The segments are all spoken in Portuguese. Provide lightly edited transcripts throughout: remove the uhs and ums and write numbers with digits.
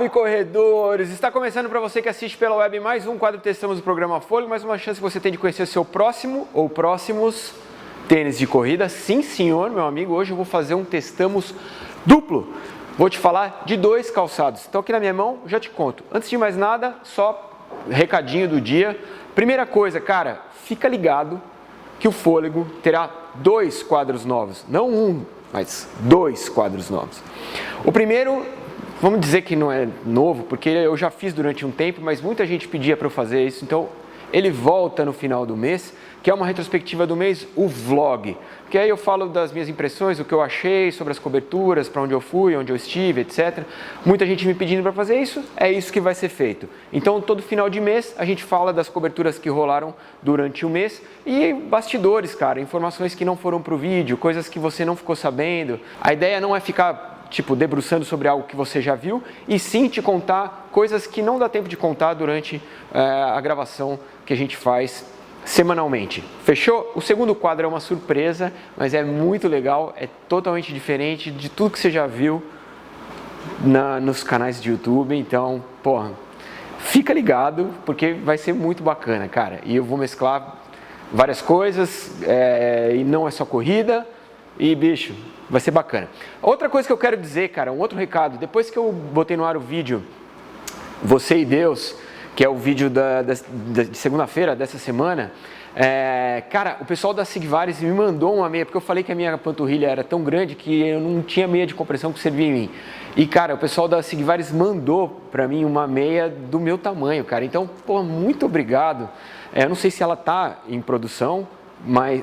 Salve, corredores! Está começando para você que assiste pela web mais um quadro Testamos do programa Fôlego, mais uma chance que você tem de conhecer o seu próximo ou próximos tênis de corrida. Sim, senhor, meu amigo, hoje eu vou fazer um Testamos duplo. Vou te falar de dois calçados. Então aqui na minha mão, já te conto. Antes de mais nada, só recadinho do dia. Primeira coisa, cara, fica ligado que o Fôlego terá dois quadros novos. Não um, mas dois quadros novos. O primeiro, vamos dizer que não é novo, porque eu já fiz durante um tempo, mas muita gente pedia para eu fazer isso, então ele volta no final do mês, que é uma retrospectiva do mês, o vlog. Que aí eu falo das minhas impressões, o que eu achei sobre as coberturas, para onde eu fui, onde eu estive, etc. Muita gente me pedindo para fazer isso, é isso que vai ser feito. Então todo final de mês a gente fala das coberturas que rolaram durante o mês e bastidores, cara, informações que não foram para o vídeo, coisas que você não ficou sabendo. A ideia não é ficar debruçando sobre algo que você já viu, e sim te contar coisas que não dá tempo de contar durante a gravação que a gente faz semanalmente. Fechou? O segundo quadro é uma surpresa, mas é muito legal, é totalmente diferente de tudo que você já viu nos canais de YouTube, então, porra, fica ligado, porque vai ser muito bacana, cara, e eu vou mesclar várias coisas, e não é só corrida, e bicho, vai ser bacana. Outra coisa que eu quero dizer, cara, um outro recado, depois que eu botei no ar o vídeo Você e Deus, que é o vídeo de segunda-feira dessa semana, cara, o pessoal da Sigvaris me mandou uma meia, porque eu falei que a minha panturrilha era tão grande que eu não tinha meia de compressão que servia em mim. E, cara, o pessoal da Sigvaris mandou pra mim uma meia do meu tamanho, cara. Então, pô, muito obrigado. Eu não sei se ela tá em produção,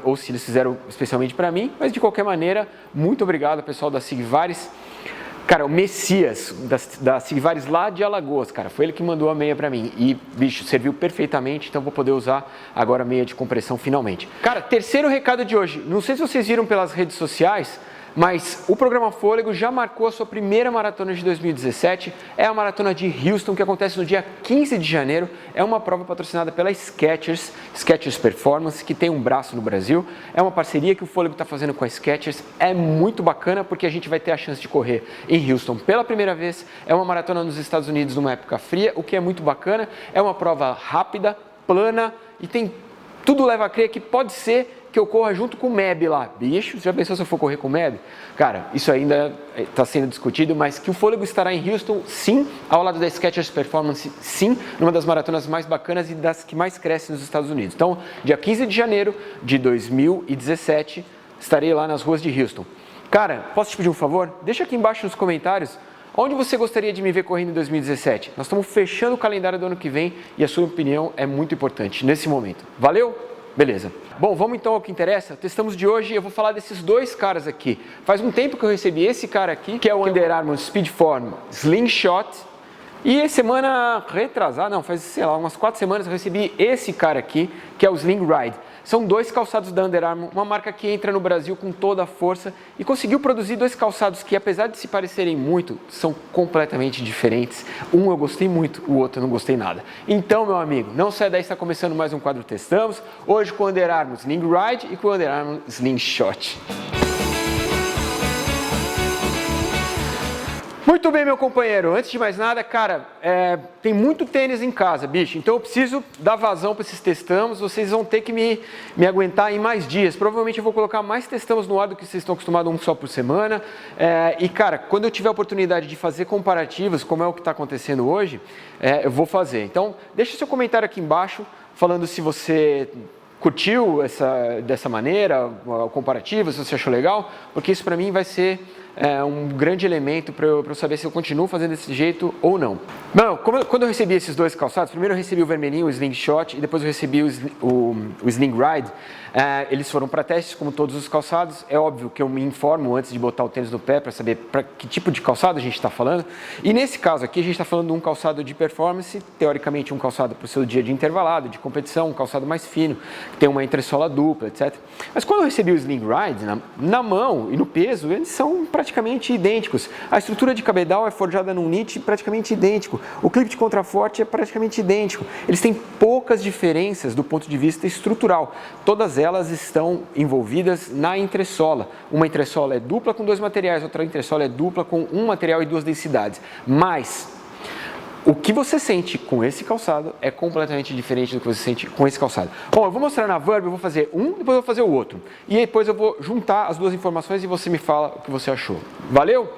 ou se eles fizeram especialmente para mim, mas de qualquer maneira, muito obrigado, pessoal da Sigvaris. Cara, o Messias da Sigvaris lá de Alagoas, cara, foi ele que mandou a meia para mim e, bicho, serviu perfeitamente, então vou poder usar agora a meia de compressão finalmente. Cara, terceiro recado de hoje, não sei se vocês viram pelas redes sociais, mas o programa Fôlego já marcou a sua primeira maratona de 2017, é a maratona de Houston, que acontece no dia 15 de janeiro, é uma prova patrocinada pela Skechers Performance, que tem um braço no Brasil, é uma parceria que o Fôlego está fazendo com a Skechers, é muito bacana porque a gente vai ter a chance de correr em Houston pela primeira vez, é uma maratona nos Estados Unidos numa época fria, o que é muito bacana, é uma prova rápida, plana e tem tudo leva a crer que pode ser que eu corra junto com o MEB lá. Bicho, já pensou se eu for correr com o MEB? Cara, isso ainda está sendo discutido, mas que o Fôlego estará em Houston, sim, ao lado da Skechers Performance, sim, numa das maratonas mais bacanas e das que mais crescem nos Estados Unidos. Então, dia 15 de janeiro de 2017, estarei lá nas ruas de Houston. Cara, posso te pedir um favor? Deixa aqui embaixo nos comentários onde você gostaria de me ver correndo em 2017. Nós estamos fechando o calendário do ano que vem e a sua opinião é muito importante nesse momento. Valeu? Beleza. Bom, vamos então ao que interessa. Testamos de hoje, eu vou falar desses dois caras aqui. Faz um tempo que eu recebi esse cara aqui, que é o Under Armour Speedform Slingshot. E semana retrasada, não, faz, sei lá, umas 4 semanas eu recebi esse cara aqui, que é o Sling Ride. São dois calçados da Under Armour, uma marca que entra no Brasil com toda a força e conseguiu produzir dois calçados que, apesar de se parecerem muito, são completamente diferentes. Um eu gostei muito, o outro eu não gostei nada. Então, meu amigo, não sai daí, está começando mais um quadro Testamos, hoje com o Under Armour Sling Ride e com o Under Armour Slingshot. Muito bem, meu companheiro, antes de mais nada, cara, tem muito tênis em casa, bicho, então eu preciso dar vazão para esses Testamos, vocês vão ter que me aguentar em mais dias, provavelmente eu vou colocar mais Testamos no ar do que vocês estão acostumados, um só por semana, e cara, quando eu tiver a oportunidade de fazer comparativos, como é o que está acontecendo hoje, eu vou fazer. Então, deixa seu comentário aqui embaixo, falando se você curtiu dessa maneira, o comparativo, se você achou legal, porque isso para mim vai ser um grande elemento para eu saber se eu continuo fazendo desse jeito ou não. Bom, quando eu recebi esses dois calçados, primeiro eu recebi o vermelhinho, o Slingshot, e depois eu recebi o Sling Ride. Eles foram para testes, como todos os calçados. É óbvio que eu me informo antes de botar o tênis no pé para saber para que tipo de calçado a gente está falando. E nesse caso aqui a gente está falando de um calçado de performance, teoricamente um calçado para o seu dia de intervalado, de competição, um calçado mais fino, que tem uma entressola dupla, etc. Mas quando eu recebi o Sling Ride, na mão e no peso, eles são praticamente idênticos. A estrutura de cabedal é forjada num knit praticamente idêntico. O clipe de contraforte é praticamente idêntico. Eles têm poucas diferenças do ponto de vista estrutural. Todas elas estão envolvidas na entressola. Uma entressola é dupla com dois materiais, outra entressola é dupla com um material e duas densidades. Mas O que você sente com esse calçado é completamente diferente do que você sente com esse calçado. Bom, eu vou mostrar na Vurb, eu vou fazer um, depois eu vou fazer o outro. E depois eu vou juntar as duas informações e você me fala o que você achou. Valeu?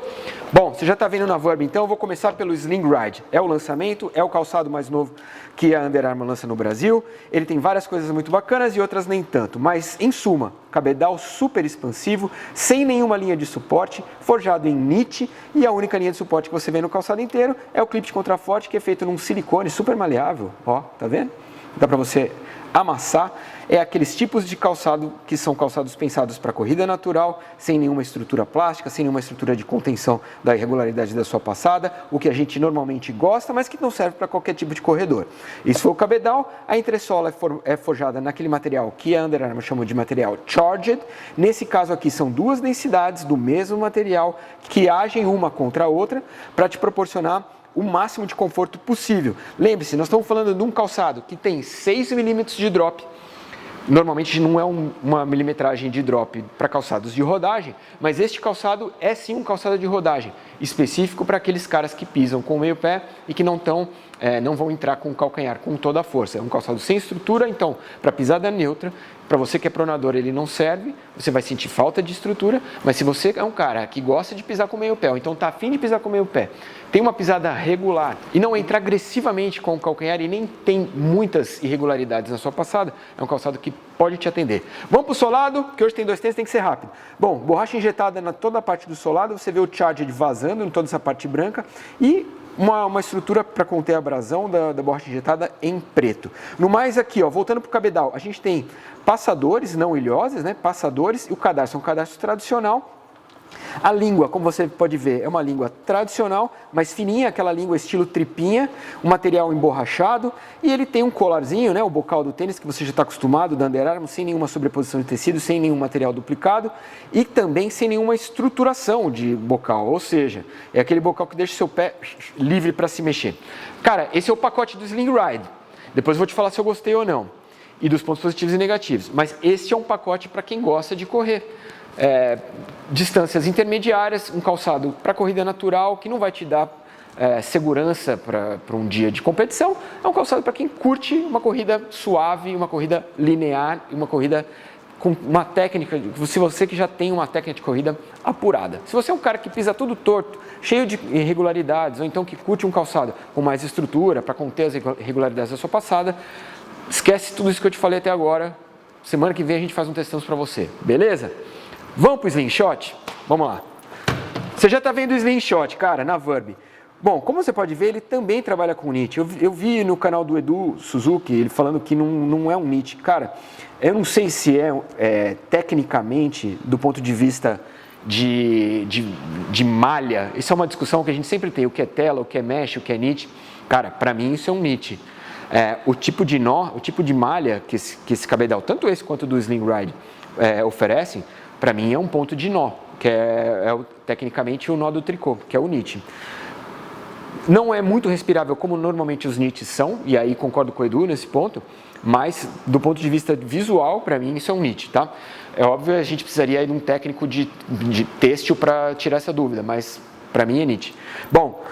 Bom, você já está vendo na Vurb, então eu vou começar pelo Sling Ride. É o lançamento, é o calçado mais novo que a Under Armour lança no Brasil. Ele tem várias coisas muito bacanas e outras nem tanto. Mas, em suma, cabedal super expansivo, sem nenhuma linha de suporte, forjado em knit, e a única linha de suporte que você vê no calçado inteiro é o clipe de contraforte, que é feito num silicone super maleável. Ó, tá vendo? Dá para você amassar. É aqueles tipos de calçado que são calçados pensados para corrida natural, sem nenhuma estrutura plástica, sem nenhuma estrutura de contenção da irregularidade da sua passada, o que a gente normalmente gosta, mas que não serve para qualquer tipo de corredor. Isso foi o cabedal. A entressola é forjada naquele material que a Under Armour chamou de material charged. Nesse caso aqui são duas densidades do mesmo material que agem uma contra a outra para te proporcionar o máximo de conforto possível. Lembre-se, nós estamos falando de um calçado que tem 6 milímetros de drop. Normalmente não é uma milimetragem de drop para calçados de rodagem, mas este calçado é sim um calçado de rodagem, específico para aqueles caras que pisam com o meio pé e que não vão entrar com o calcanhar com toda a força. É um calçado sem estrutura, então, para pisada neutra, para você que é pronador ele não serve, você vai sentir falta de estrutura, mas se você é um cara que gosta de pisar com o meio pé, ou então está afim de pisar com o meio pé, tem uma pisada regular e não entra agressivamente com o calcanhar e nem tem muitas irregularidades na sua passada, é um calçado que pode te atender. Vamos para o solado, que hoje tem 2 tênis, tem que ser rápido. Bom, borracha injetada na toda a parte do solado, você vê o Charged vazando em toda essa parte branca e uma estrutura para conter a abrasão da borracha injetada em preto. No mais aqui, ó, voltando para o cabedal, a gente tem passadores, não ilhoses, né? Passadores e o cadarço é um cadarço tradicional. A língua, como você pode ver, é uma língua tradicional, mas fininha, aquela língua estilo tripinha, um material emborrachado, e ele tem um colarzinho, né, o bocal do tênis, que você já está acostumado, da Under Armour, sem nenhuma sobreposição de tecido, sem nenhum material duplicado, e também sem nenhuma estruturação de bocal, ou seja, é aquele bocal que deixa o seu pé livre para se mexer. Cara, esse é o pacote do Sling Ride. Depois eu vou te falar se eu gostei ou não, e dos pontos positivos e negativos, mas esse é um pacote para quem gosta de correr. Distâncias intermediárias, um calçado para corrida natural que não vai te dar segurança para um dia de competição. É um calçado para quem curte uma corrida suave, uma corrida linear, uma corrida com uma técnica, se você que já tem uma técnica de corrida apurada. Se você é um cara que pisa tudo torto, cheio de irregularidades, ou então que curte um calçado com mais estrutura para conter as irregularidades da sua passada, esquece tudo isso que eu te falei até agora. Semana que vem a gente faz um testamos para você, beleza? Vamos para o Slingshot? Vamos lá. Você já está vendo o Slingshot, cara, na Vurb. Bom, como você pode ver, ele também trabalha com knit. Eu vi no canal do Edu Suzuki, ele falando que não é um knit. Cara, eu não sei se tecnicamente, do ponto de vista de malha, isso é uma discussão que a gente sempre tem, o que é tela, o que é mesh, o que é knit. Cara, para mim isso é um knit. O tipo de nó, o tipo de malha que esse cabedal, tanto esse quanto do Sling Ride, oferecem, para mim é um ponto de nó, que tecnicamente o nó do tricô, que é o knit. Não é muito respirável como normalmente os knits são, e aí concordo com o Edu nesse ponto, mas do ponto de vista visual, para mim isso é um knit, tá? É óbvio, a gente precisaria de um técnico de têxtil para tirar essa dúvida, mas para mim é knit. Bom,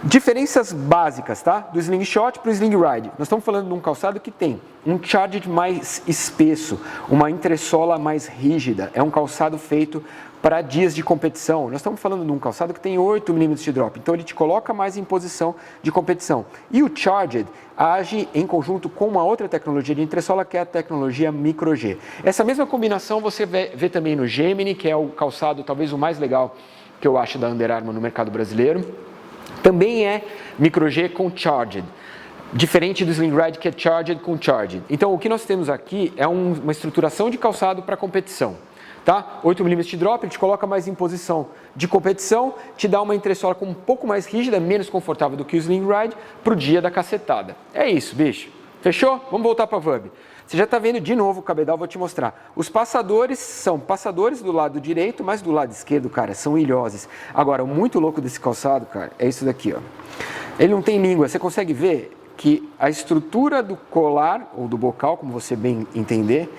diferenças básicas, tá? Do Slingshot para o Sling Ride. Nós estamos falando de um calçado que tem um charged mais espesso, uma entressola mais rígida. É um calçado feito para dias de competição. Nós estamos falando de um calçado que tem 8 milímetros de drop, então ele te coloca mais em posição de competição. E o charged age em conjunto com uma outra tecnologia de entressola, que é a tecnologia Micro G. Essa mesma combinação você vê também no Gemini, que é o calçado talvez o mais legal que eu acho da Under Armour no mercado brasileiro. Também é Micro G com Charged, diferente do Sling Ride que é Charged com Charged. Então o que nós temos aqui é uma estruturação de calçado para competição. Tá? 8 mm de drop, ele te coloca mais em posição de competição, te dá uma entressola um pouco mais rígida, menos confortável do que o Sling Ride para o dia da cacetada. É isso, bicho. Fechou? Vamos voltar para a Vurb. Você já está vendo de novo o cabedal, vou te mostrar. Os passadores são passadores do lado direito, mas do lado esquerdo, cara, são ilhoses. Agora, o muito louco desse calçado, cara, é isso daqui, ó. Ele não tem língua, você consegue ver que a estrutura do colar, ou do bocal, como você bem entender,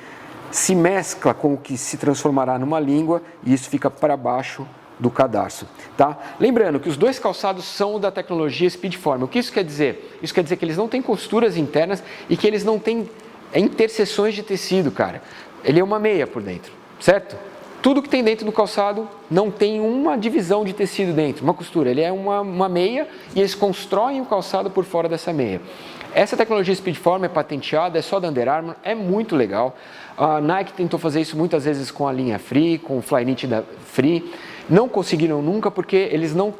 se mescla com o que se transformará numa língua e isso fica para baixo do cadarço, tá? Lembrando que os dois calçados são da tecnologia Speedform. O que isso quer dizer? Isso quer dizer que eles não têm costuras internas e que eles não têm interseções de tecido, cara. Ele é uma meia por dentro, certo? Tudo que tem dentro do calçado não tem uma divisão de tecido dentro, uma costura. Ele é uma meia e eles constroem o calçado por fora dessa meia. Essa tecnologia Speedform é patenteada, é só da Under Armour, é muito legal. A Nike tentou fazer isso muitas vezes com a linha Free, com o Flyknit da Free. Não conseguiram nunca porque eles não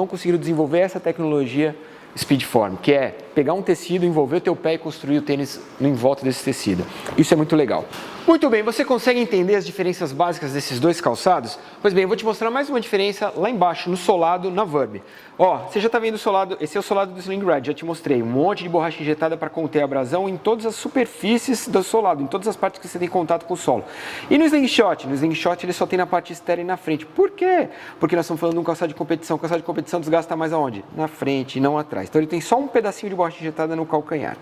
conseguiram desenvolver essa tecnologia Speedform, que é pegar um tecido, envolver o teu pé e construir o tênis em volta desse tecido. Isso é muito legal. Muito bem, você consegue entender as diferenças básicas desses dois calçados? Pois bem, eu vou te mostrar mais uma diferença lá embaixo, no solado, na Vurb. Ó, você já está vendo o solado, esse é o solado do Sling Ride, já te mostrei. Um monte de borracha injetada para conter a abrasão em todas as superfícies do solado, em todas as partes que você tem contato com o solo. E no Slingshot? No Slingshot ele só tem na parte externa e na frente. Por quê? Porque nós estamos falando de um calçado de competição. O calçado de competição desgasta mais aonde? Na frente e não atrás. Então ele tem só um pedacinho de borracha injetada no calcanhar.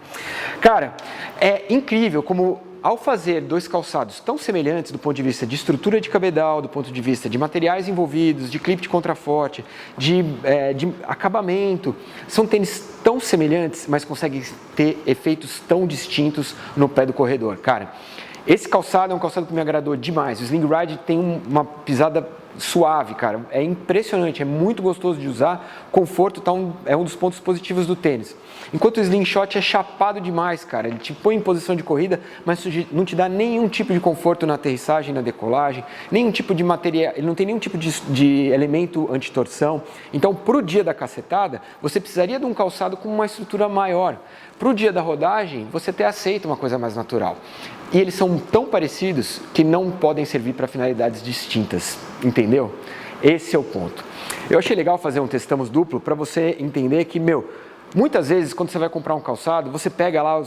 Cara, é incrível como ao fazer dois calçados tão semelhantes do ponto de vista de estrutura de cabedal, do ponto de vista de materiais envolvidos, de clipe de contraforte, de acabamento, são tênis tão semelhantes, mas conseguem ter efeitos tão distintos no pé do corredor. Cara, esse calçado é um calçado que me agradou demais. O Sling Ride tem uma pisada suave, cara. É impressionante, é muito gostoso de usar. Conforto é um dos pontos positivos do tênis. Enquanto o Slingshot é chapado demais, cara. Ele te põe em posição de corrida, mas não te dá nenhum tipo de conforto na aterrissagem, na decolagem, nenhum tipo de material, ele não tem nenhum tipo de elemento anti-torção. Então, para o dia da cacetada, você precisaria de um calçado com uma estrutura maior. Para o dia da rodagem, você até aceita uma coisa mais natural. E eles são tão parecidos que não podem servir para finalidades distintas, entendeu? Esse é o ponto. Eu achei legal fazer um testamos duplo para você entender que, muitas vezes quando você vai comprar um calçado, você pega lá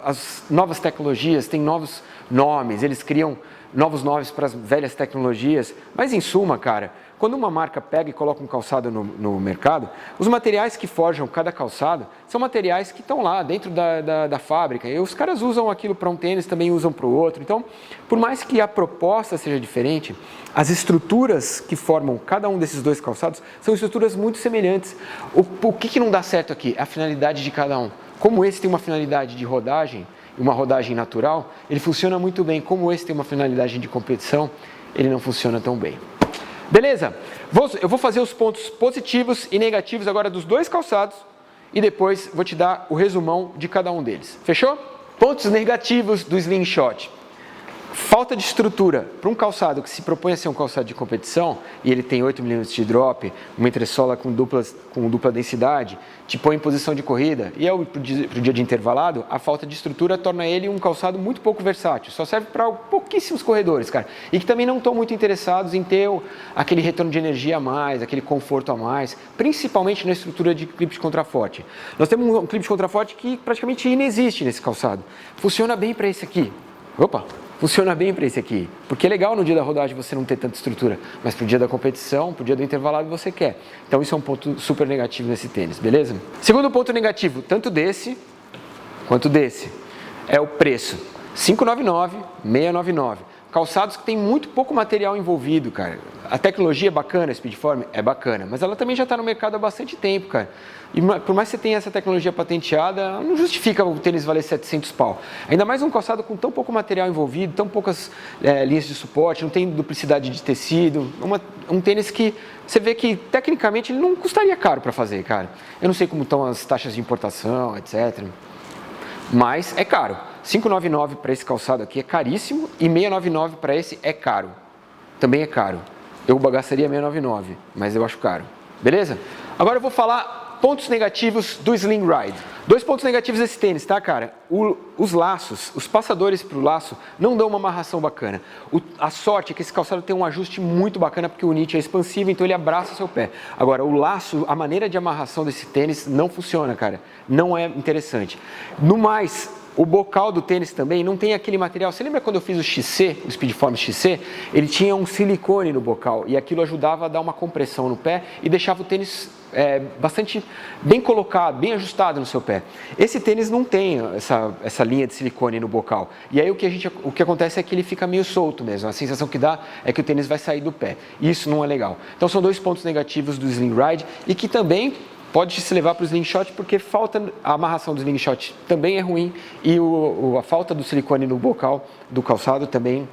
as novas tecnologias, tem novos nomes, eles criam novos nomes para as velhas tecnologias, mas em suma, cara, quando uma marca pega e coloca um calçado no mercado, os materiais que forjam cada calçado são materiais que estão lá dentro da fábrica, e os caras usam aquilo para um tênis, também usam para o outro. Então, por mais que a proposta seja diferente, as estruturas que formam cada um desses dois calçados são estruturas muito semelhantes. O que não dá certo aqui? A finalidade de cada um. Como esse tem uma finalidade de rodagem, uma rodagem natural, ele funciona muito bem. Como esse tem uma finalidade de competição, ele não funciona tão bem. Beleza? Eu vou fazer os pontos positivos e negativos agora dos dois calçados e depois vou te dar o resumão de cada um deles. Fechou? Pontos negativos do Slingshot. Falta de estrutura. Para um calçado que se propõe a ser um calçado de competição e ele tem 8 mm de drop, uma entressola com dupla densidade, te põe em posição de corrida e para o dia de intervalado, a falta de estrutura torna ele um calçado muito pouco versátil. Só serve para pouquíssimos corredores, cara. E que também não estão muito interessados em ter aquele retorno de energia a mais, aquele conforto a mais, principalmente na estrutura de clipe de contraforte. Nós temos um clipe de contraforte que praticamente inexiste nesse calçado. Funciona bem para esse aqui. Funciona bem para esse aqui, porque é legal no dia da rodagem você não ter tanta estrutura, mas para o dia da competição, para o dia do intervalado você quer. Então isso é um ponto super negativo nesse tênis, beleza? Segundo ponto negativo, tanto desse quanto desse, é o preço. R$599, R$699. Calçados que tem muito pouco material envolvido, cara. A tecnologia é bacana, a Speedform é bacana, mas ela também já está no mercado há bastante tempo, cara. E por mais que você tenha essa tecnologia patenteada, não justifica o tênis valer 700 pau. Ainda mais um calçado com tão pouco material envolvido, tão poucas linhas de suporte, não tem duplicidade de tecido. Um tênis que você vê que, tecnicamente, ele não custaria caro para fazer, cara. Eu não sei como estão as taxas de importação, etc. Mas é caro. R$599 para esse calçado aqui é caríssimo e R$699 para esse é caro. Também é caro. Eu gastaria R$699, mas eu acho caro. Beleza? Agora eu vou falar pontos negativos do Sling Ride. 2 pontos negativos desse tênis, tá, cara? Os laços, os passadores para o laço não dão uma amarração bacana. A sorte é que esse calçado tem um ajuste muito bacana porque o knit é expansivo, então ele abraça seu pé. Agora, o laço, a maneira de amarração desse tênis não funciona, cara. Não é interessante. No mais, O bocal do tênis também não tem aquele material. Você lembra quando eu fiz o XC, o Speedform XC? Ele tinha um silicone no bocal e aquilo ajudava a dar uma compressão no pé e deixava o tênis bastante bem colocado, bem ajustado no seu pé. Esse tênis não tem essa linha de silicone no bocal. E aí o que acontece é que ele fica meio solto mesmo. A sensação que dá é que o tênis vai sair do pé. E isso não é legal. Então são dois pontos negativos do Sling Ride e que também pode se levar para o slingshot porque a amarração do slingshot também é ruim e a falta do silicone no bocal do calçado também.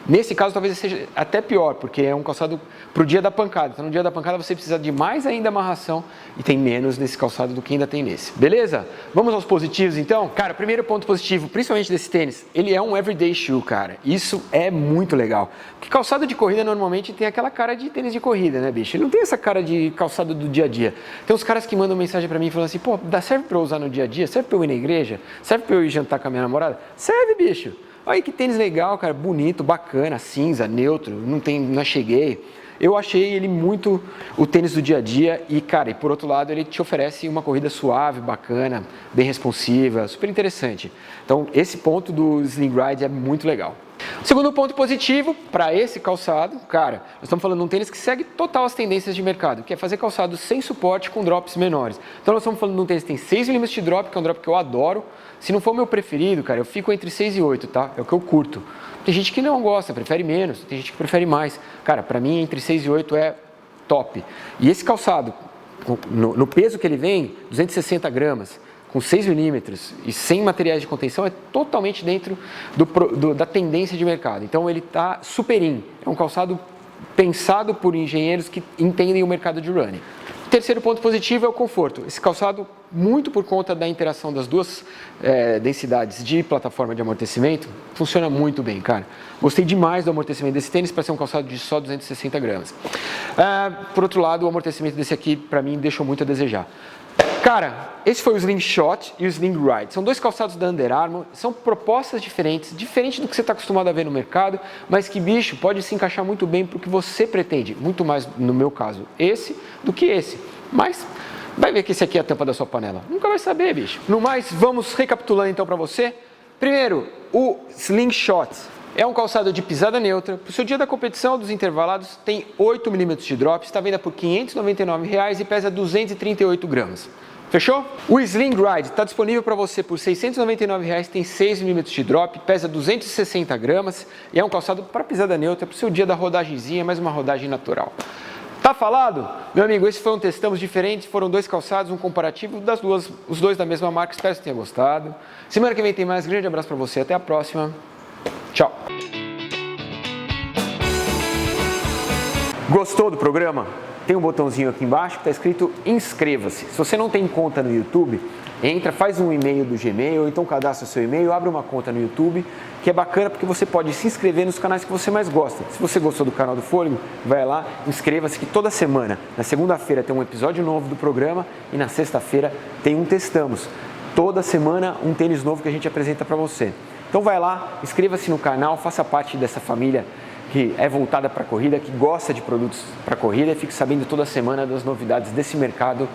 Nesse caso talvez seja até pior, porque é um calçado para o dia da pancada. Então no dia da pancada você precisa de mais ainda amarração e tem menos nesse calçado do que ainda tem nesse. Beleza? Vamos aos positivos então? Cara, primeiro ponto positivo, principalmente desse tênis, ele é um everyday shoe, cara. Isso é muito legal. Porque calçado de corrida normalmente tem aquela cara de tênis de corrida, né, bicho? Ele não tem essa cara de calçado do dia a dia. Tem uns caras que mandam mensagem para mim falando assim, pô, serve para eu usar no dia a dia? Serve para eu ir na igreja? Serve para eu ir jantar com a minha namorada? Serve, bicho! Olha que tênis legal, cara, bonito, bacana, cinza, neutro, não cheguei. Eu achei ele muito o tênis do dia a dia e, cara, e por outro lado ele te oferece uma corrida suave, bacana, bem responsiva, super interessante. Então esse ponto do Sling Ride é muito legal. O segundo ponto positivo para esse calçado, cara, nós estamos falando de um tênis que segue total as tendências de mercado, que é fazer calçados sem suporte com drops menores. Então nós estamos falando de um tênis que tem 6 mm de drop, que é um drop que eu adoro. Se não for o meu preferido, cara, eu fico entre 6 e 8, tá? É o que eu curto. Tem gente que não gosta, prefere menos, tem gente que prefere mais. Cara, para mim entre 6 e 8 é top. E esse calçado, no peso que ele vem, 260 gramas, com 6 milímetros e sem materiais de contenção, é totalmente dentro da tendência de mercado. Então ele está super in. É um calçado pensado por engenheiros que entendem o mercado de running. O terceiro ponto positivo é o conforto. Esse calçado, muito por conta da interação das duas densidades de plataforma de amortecimento, funciona muito bem, cara. Gostei demais do amortecimento desse tênis para ser um calçado de só 260 gramas. Por outro lado, o amortecimento desse aqui, para mim, deixou muito a desejar. Cara, esse foi o Slingshot e o Sling Ride. São dois calçados da Under Armour, são propostas diferentes, diferente do que você está acostumado a ver no mercado, mas que, bicho, pode se encaixar muito bem para o que você pretende. Muito mais, no meu caso, esse do que esse. Mas vai ver que esse aqui é a tampa da sua panela. Nunca vai saber, bicho. No mais, vamos recapitulando então para você. Primeiro, o Slingshot. É um calçado de pisada neutra. Para o seu dia da competição dos intervalados, tem 8 mm de drop, está à venda por R$ 599,00 e pesa 238 gramas. Fechou? O Sling Ride está disponível para você por R$ 699,00, tem 6 mm de drop, pesa 260 gramas e é um calçado para pisada neutra, para o seu dia da rodagemzinha, mais uma rodagem natural. Tá falado? Meu amigo, esse foi um testamos diferente, foram dois calçados, um comparativo os dois da mesma marca, espero que você tenha gostado. Semana que vem tem mais, grande abraço para você, até a próxima. Tchau. Gostou do programa? Tem um botãozinho aqui embaixo que está escrito inscreva-se. Se você não tem conta no YouTube, entra, faz um e-mail do Gmail, ou então cadastra o seu e-mail, abre uma conta no YouTube, que é bacana porque você pode se inscrever nos canais que você mais gosta. Se você gostou do canal do Fôlego, vai lá, inscreva-se que toda semana, na segunda-feira tem um episódio novo do programa e na sexta-feira tem um Testamos. Toda semana um tênis novo que a gente apresenta para você. Então vai lá, inscreva-se no canal, faça parte dessa família que é voltada para a corrida, que gosta de produtos para corrida e fique sabendo toda semana das novidades desse mercado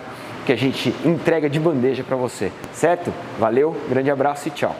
que a gente entrega de bandeja para você, certo? Valeu, grande abraço e tchau!